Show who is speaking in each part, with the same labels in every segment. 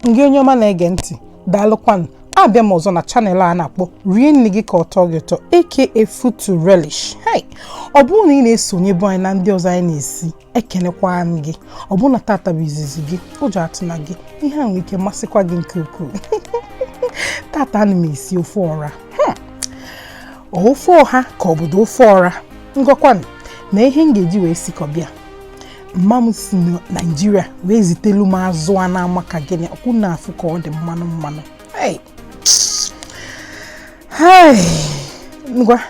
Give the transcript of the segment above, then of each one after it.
Speaker 1: Ngị onye ọma na-ege ntị, daalụkwanụ. Abịa m ọzọ na channel a na-akpọ Rie Nri Gị Ka Ọ Tọọ Gị Ụtọ, aka Food to Relish. Hey, ọ bụrụ na ị na-esonye bụ anyị na ndị ọzọ anyị na-esi, ekenekwa m gị. Ọ bụrụ na tata bụ izizi gị, ụjọ atụna gị, ihe a nwere ike masịkwa gị nke ukwuu. Tata ana m esi ofe ọra. Ofe ọha ka ọ bụ ofe ọra. Ngọkwanụ na ihe m ga-eji wee sikọbịa. Mma m si na Nigeria wee zitelu m azụ a na-ama ka gịnị ọkwụ na-afụ ka ọ dị mmanụ. Ngwa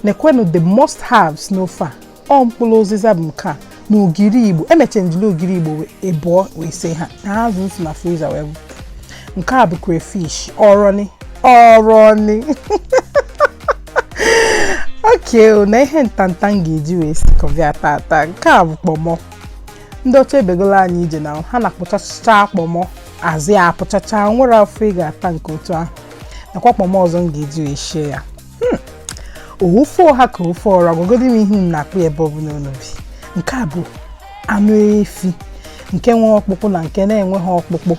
Speaker 1: nekwenụ the must haves n'ofe a. Ọ mkpụrụ ụzịza bụ nke a na ogiri Igbo. Emechenjili ogiri Igbo ebụọ wee see ha. Azụ nsi na freezer wee bute. Nke a bụ crayfish. Ọrọni. Okay, na ihe ntanta m ga-eji wee sikọbịa tata. Nke a bụ kpọmọ. Ndị ọcha ebegola anyị ije na ha na-akpụchacha kpọmọ azị ya apụchacha nwere afọ ị ga-ata nke otu ahụ. Nakwa kpọmọ ọzọ m ga-eji wee shie ya. Ofe ọha ka ofe ọra gwagodi m ihe m na-akpụ ebe ọ bụla unu bi. Nke a bụ anụ efi nke nwe ọkpụkpụ na nke na-enweghị ọkpụkpụ.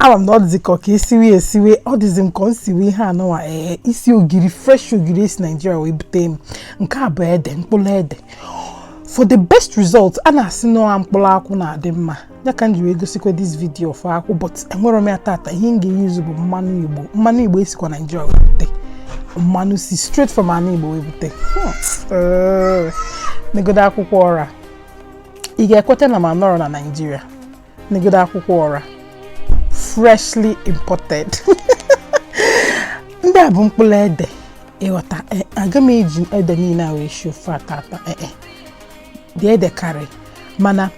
Speaker 1: Ama m na ọ dịzị ka esiwe ọ dịzị m ka ọ siwe ihe anọwa isi ogiri fresh ogiri esi Nigeria wee bute m. Nke a bụ ede, mkpụrụ ede. For the best result, a na-asị na mkpụrụ akwụ na-adị mma. Ya ka m ji wee gosikwa this video of akwụ, but enwere m ya tata. Ihe m ga-eyuzu bụ mmanụ Igbo. Mmanụ Igbo esikwa Nigeria wee bute. Mmanụ si straight from anụ Igbo wee bute. Negodo akwụkwọ ọra. Ị ga-ekweta na ma nọrọ na Nigeria. Negodo akwụkwọ ọra. Freshly imported. Ndị a bụ mkpụrụ ede. Ịghọta, aga m eji ede niile a wee shie ofe tata. Dị ede karị, mana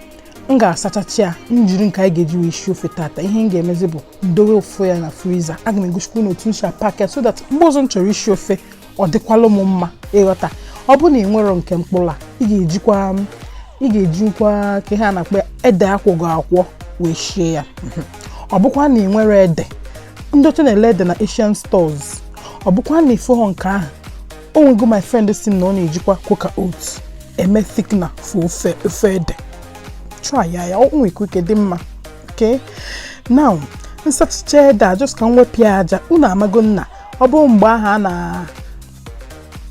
Speaker 1: m ga-asachacha ya njiri nke anyị ga-eji wee shie ofe tata. Ihe m ga-emezi bụ ndowe ofe ya na freezer. Aga m egosikwa n'otu m si apaka so that mgbe ọzọ m chọrọ isi ofe ọ dịkwala m mma. Ịghọta, ọ bụ na ị nwere nke mkpụrụ a, ị ga-ejikwa ka ha na-akpọ ede akwụgo akwọ wee shie ya. Ọ bụkwa na ị nwere ede, ndị ọcha na-ele ede na Asian stores. Ọ bụkwa na ịfụghọ nke ahụ, o nwego my friend si na ọ na-ejikwa Coco oats eme thickener for ofe ede. Try ya, o nwere ike dị mma. Okay, now nsachicha ede a just ka m wepụ ya aja. Unu amago nna ọ bụ mgbe ahụ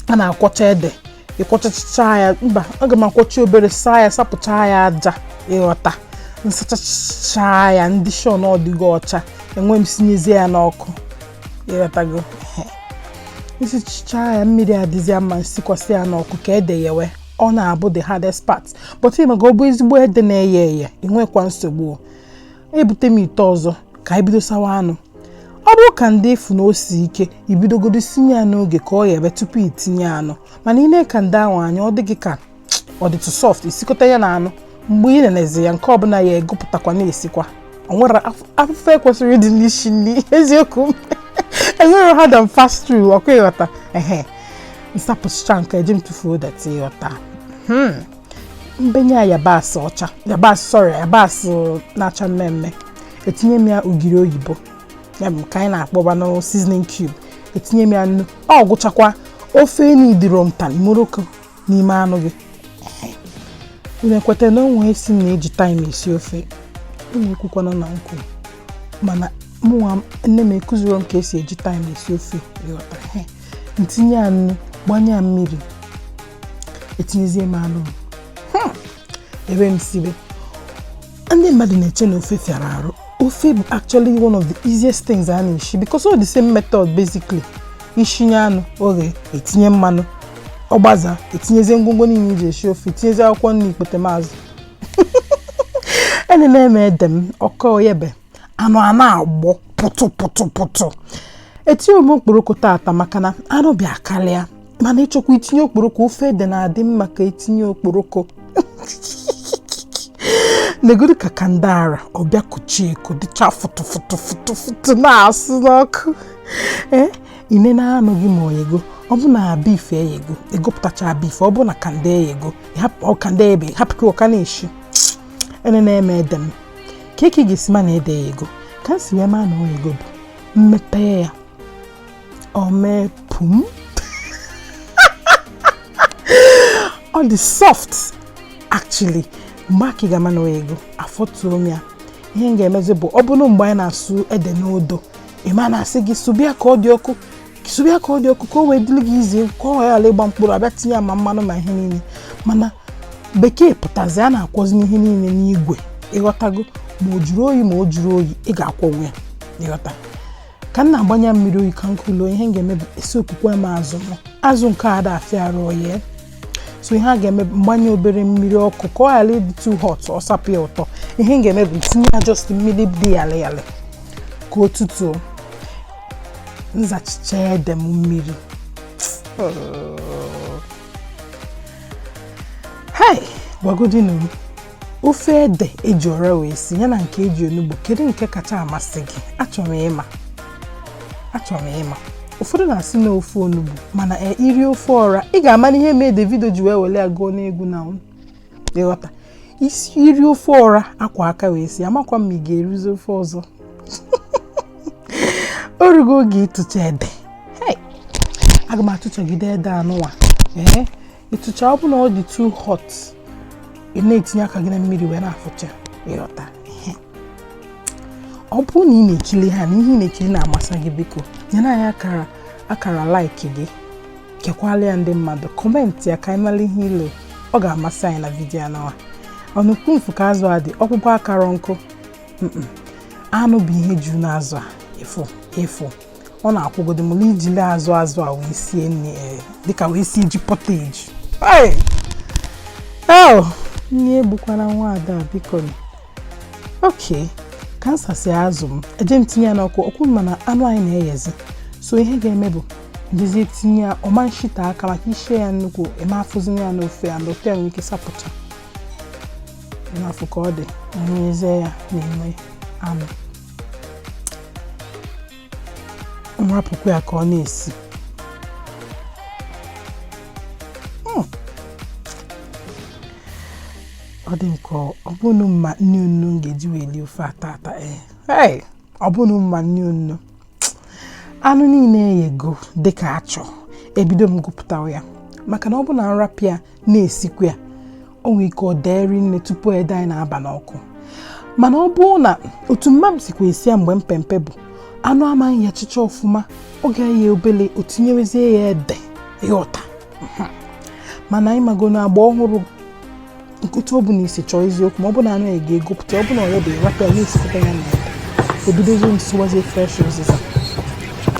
Speaker 1: a na-akwọcha ede, ịkwọchacha ya. Mba, aga m akwọcha obere, saa ya, sapụcha ya aja. Ịghọta, nsachacha ya ndị shon ọdịgo ọcha, enwe m sinyezie ya n'ọkụ. Ịghọtago, isicha ya mmiri adịzi mma, nsikwasị ya n'ọkụ ka ede yewe. Ọ na-abụ the hardest part, but ịmaga ọ bụ ezigbo ede na-eye enwekwa nsogbu. Ebute m ite ọzọ ka ebido sawa anụ. Ọ bụrụ ka ndị efu na osi ike ibidogodo sinye ya n'oge ka ọ yebe tupu itinye anụ, mana ị na-eka ndị ahụ anya ọ dịghị ka ọ dịtụ soft. Isikọta ya na anụ mgbe ị na-enezi ya nke ọbụla ya egopụtakwa na-esikwa. O nwere afụfe kwesịrị ịdị n'isi nri. Eziokwu, enwere hard and fast rule. Ọkwa ịghọta. Nsapụcha nke eji m tụfuo dati. Ịghọta, mbenye ya yabasị ọcha, yabasị na-acha mmemme. Etinye m ya ogiri oyibo, ya bụ ka anyị na-akpọba na seasoning cube. Etinye m ya nnu. Ọ gwụchakwa ofe n'idiro mtan moroko n'ime anụ gị. Unu ekweta na onwe esi na-eji time esi ofe. Unu ekwukwana na nkwu, mana mụnwa nne m ekuziro m ka esi eji time esi ofe. Ịghọta, ntinye ya nnu, gbanye ya mmiri, etinyezie m anụ. Ebe m sibe, ndị mmadụ na-eche na ofe fiara arụ. Ofe bụ actually one of the easiest things a na-eshi because all the same method basically. Ishinye anụ, oge etinye mmanụ, ọgbaza, etinyezie ngwongwo niile iji eshi ofe, etinyezie akwụkwọ nri, ikpete maazị. Ene na-eme ede m ọkọ yebe anụ a na-agbọ pụtụ. Etinye m okporoko tata maka na anụ bịa karịa, mana ịchọkwa itinye okporoko. Ofe ede na-adị mma ka etinye okporoko. Negodu ka kandara ọbịa kuchie eko dịcha fụtụ na-asụ n'ọkụ. Ine na anụ gị ma oyego, ọ bụ na beef eyego, egopụtacha beef. Ọ bụ na kanda eyego, kanda ebe hapụkwa ọka na-eshi. Ene na-eme ede m ka eke ga-esi ma na ede eyego ka nsi wee ma na oyego bụ mmepe ya o mepum. Ọ dị soft actually. mgbaki gama no ego afotu omia ihe nga-emezi bụ ọ bụrụ mgbe anyị na-asụ ede n'odo ịma na-asị gị subia ka ọ dị ọkụ ka o wee dịrị gị izi ka ọ ghara ịgba mkpụrụ abịa tinye ya ma mmanụ ma ihe niile mana bekee pụtazi a na-akwọzi ihe niile n'igwe ịghọtago ma o juru oyi ị ga-akwọ onwe ya ịghọta ka m na-agbanye mmiri oyi ka nkụlo ihe m ga-eme bụ esi okwukwe m azụ nke a da afịa arụ oyi so ihe a ga-eme mgbanye obere mmiri ọkụ ka ọ ghara ịdị too hot ọ sapụ ya ụtọ ihe m ga-eme bụ tinye ya just mmiri dị yalị ka o tutuo nzachicha ede m mmiri gwagodinu ofe ede eji ọra wee si yana nke eji onugbo kedu nke kacha amasị gị achọrọ m ịma ụfọdụ na-asị na ofe onugbo mana iri ofe ọra ị ga-ama ihe mee Davido ji wee wele agụọ n'egwu na ịghọta isi iri ofe ọra akwa aka wee si amakwa m ị ga-eruzi ofe ọzọ orugo oge ịtụcha ede aga m atụchagide ede anụwa ịtụcha ọ bụ na ọ dị too hot ị na-etinye aka gị na mmiri wee na-afụcha ịghọta ọ bụ na ị na-ekiri ha na ihe ị na-ekiri na-amasị gị biko nyere anyị akara like gị kekwala ya ndị mmadụ kọmentị ya ka anyị mara ihe ilo ọ ga-amasị anyị na vidiyo anụwa ọnụkwu mfu ka azụ a dị ọkpụkpọ akara nkụ anụ bụ ihe juru n'azụ a efu ọ na-akwụgodo m ijile azụ a wee sie nri dịka wee sie ji poteji nne egbukwana nwaada biko oke ka nsasị azụ m eje m tinye ya n'ọkụ mana anụ anyị na-eyezi so ihe ga-eme bụ njezi tinye ya ọma nshita aka maka ishe ya nnukwu emafụzi ya n'ofe ya na ofe ya nwere ike sapụcha n'afọ ka ọ dị enyezie ya na-eme anụ nrapụkwa ya ka ọ na-esi ọ dị nke ọ bụrụ mma nne unu ga-eji weli ofe atata ọ bụrụ mma nne unu anụ niile eyego dịka achọ ebido m gụpụtawa ya maka na ọ bụ na nrapụ ya na-esikwa ya o nwere ike ọ dịrị nne tupu ede anyị na-aba n'ọkụ mana ọ bụ na otu mma m sikwa esi ya mgbe mpempe bụ anụ amaghị ya chicha ọfụma ọ ga-eyi obele o tinyewezie ya ede ịghọta mana anyị mago na agba ọhụrụ nkụta ọ bụ na isi chọọ eziokwu ma ọ bụ na anụ ya ga-egopụta ọ bụ na ọ ya bụ rapụ ya na-esikọta ya na ebidozi m siwazie fresh Uziza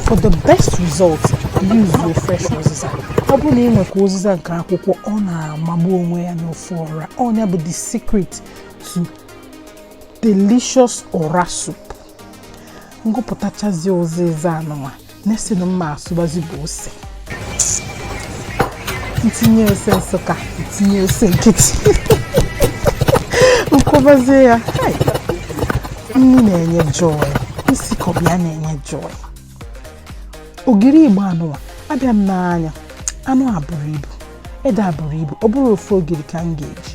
Speaker 1: for the best result use fresh Uziza ọ bụ na ị nwekwa Uziza nke akwụkwọ ọ na-amagbu onwe ya n'ofe ọra ọnya bụ the secret to delicious ọra soup ngụpụtachazi Uziza anụnwa na-esi na mma asụbazi bụ ose ntinye ose nsụka ntinye ose nkịtị nkọbazie ya nri na-enye joy nsikọbụ ya na-enye joy ogiri Igbo anụnwa abịa m n'anya anụ abụrụ ibu ede abụrụ ibu ọ bụrụ ofe ogiri ka m ga-eji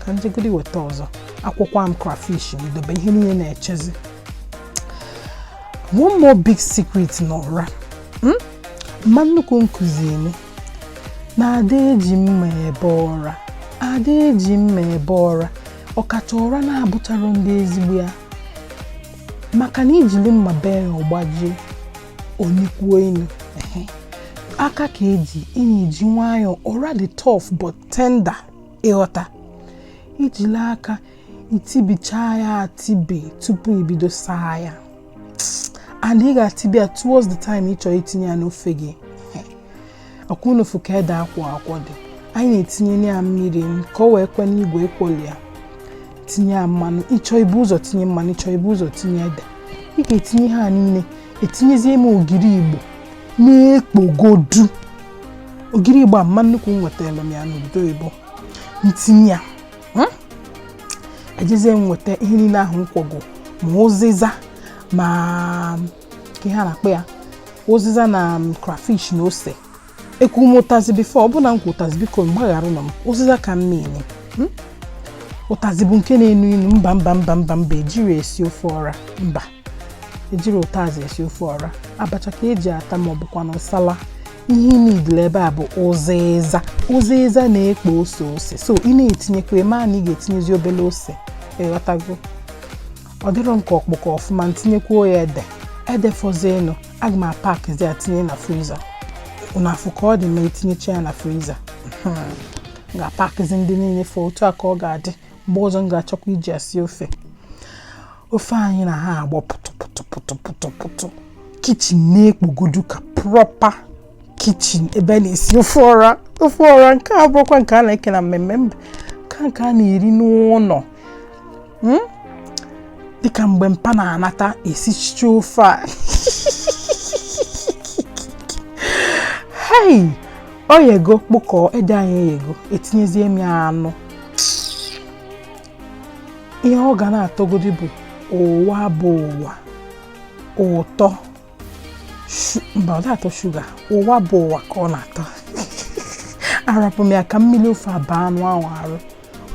Speaker 1: ka njegodi weta ọzọ akwụkwọ m crayfish m dobe ihe niile na-echezi one more big secret n'ọra mma nnukwu nkụzi eme na ada eji mma ebe ọra ọkacha ọra na-abụchara ndị ezigbo ya maka na ijili mma bee ọgbajie onikwuo enu aka ka eji eji nwayọọ ọra dị tough but tender ịghọta ijili aka itibichaa ya atibe tupu ibido saa ya and ị ga-atibia towards the time ị chọrọ itinye ya n'ofe gị ọkwụnofu ka ede akwọ dị anyị na-etinye ya mmiri ka o wee kwe n'igwe ekwoli ya tinye ya mmanụ ịchọ ibu ụzọ tinye mmanụ ịchọ ibu ụzọ tinye ede ị ga-etinye ha niile etinyezie m ogiri Igbo na-ekpogodu ogiri Igbo mma nnukwu nwetara m ya n'obodo Igbo ntinye ya ejezie m nweta ihe niile ahụ nkwogo ma Uziza ma ka ha na-akpọ ya Uziza na crayfish na ose ekwu m ụtazi bifo ọ bụ na nkwu ụtazi biko mgbaghara nọ m Uziza ka m meeni ụtazi bụ nke na-enu inu mba ejiri esi ofe ọra ejiri ụtazi esi ofe ọra abacha ka eji ata ma ọ bụkwa na nsala ihe niile ebe a bụ Uzizia na-ekpo ose so ị na-etinyekwa ma na ị ga-etinyezi obele ose ịghọtago ọ dịrọ nke ọkpụkọ ọfụma ntinyekwa ya ede fọzenu aga m apakịzi ya tinye na friza unu afụ ka ọ dị ma etinyecha ya na friza ga-apakịzi ndị niile fọ otu a ka ọ ga-adị mgbe ọzọ m ga-achọkwa iji asi ofe anyị na ha agbọ pụtụ kichin na-ekpogodu ka proper kitchen ebe na-esi ofe ọra nke a bụrụkwa nke a na-eke na mmemme nke a na-eri n'ụlọ dịka mgbe mpa na-anata esichicha ofe a hey ọ yego kpụkọ ede anyị yego etinyezie m ya anụ ihe ọ ga na-atọgodi bụ ụwa ụtọ mba ọ na-atọ shuga ụwa bụ ụwa ka ọ na-atọ arapụ m ya ka mmiri ofe aba anụ ahụ arụ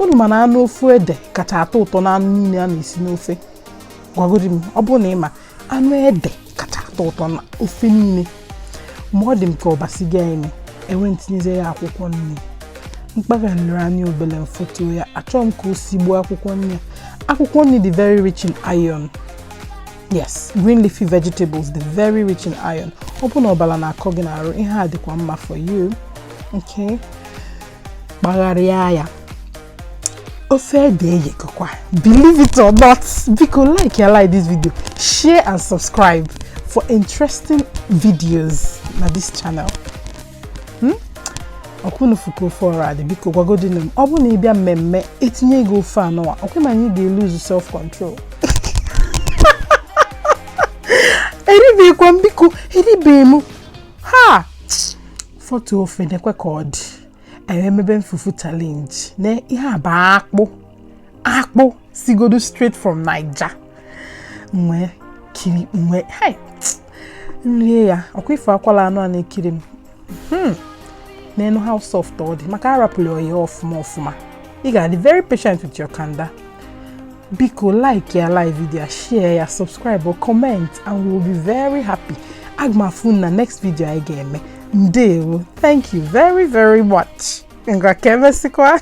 Speaker 1: unu mana anụ ofe ede kacha atọ ụtọ na anụ niile a na-esi n'ofe gwagodi m ọ bụrụ na ịma anụ ede kacha atọ ụtọ na ofe niile ma ọ dị m ka ọbasi gị ime enwe ntinyezie ya akwụkwọ nri mkpaghalịrị anya obele mfoto ya achọrọ m ka o si gbuo akwụkwọ nri akwụkwọ nri dị very rich in iron. Yes, green leafy vegetables dị very rich in iron. Ọ bụ na ọbara na-akọ gị n'arụ ihe a dịkwa mma for you. Okay, gbagharịa ya ofe ede eyekọkwa believe it or not biko like this video, share and subscribe for interesting videos na this channel. Ọkwụnụ fuko forward biko gwagodinu m ọ bụ na ịbịa mmemme etinye ego ofe anụwa ọkwe ma anyị ga-lose self control. Eribekwa m biko eribe m ha foto ofe nekwe ka ọ dị emebe fufu challenge na ihe a bụ akpụ sigodo straight from Naija nwe hey nri ya ọkwa ife akwala anụ a na-ekiri m n'enu how soft ọ dị maka arapụrụ ya ọfụma ị ga-adị very patient with your kanda biko like ya video, share ya, subscribe or comment and we will be very happy. Agmafun na next video I game. Ndewo. Thank you very much. Ngakeme sikwa.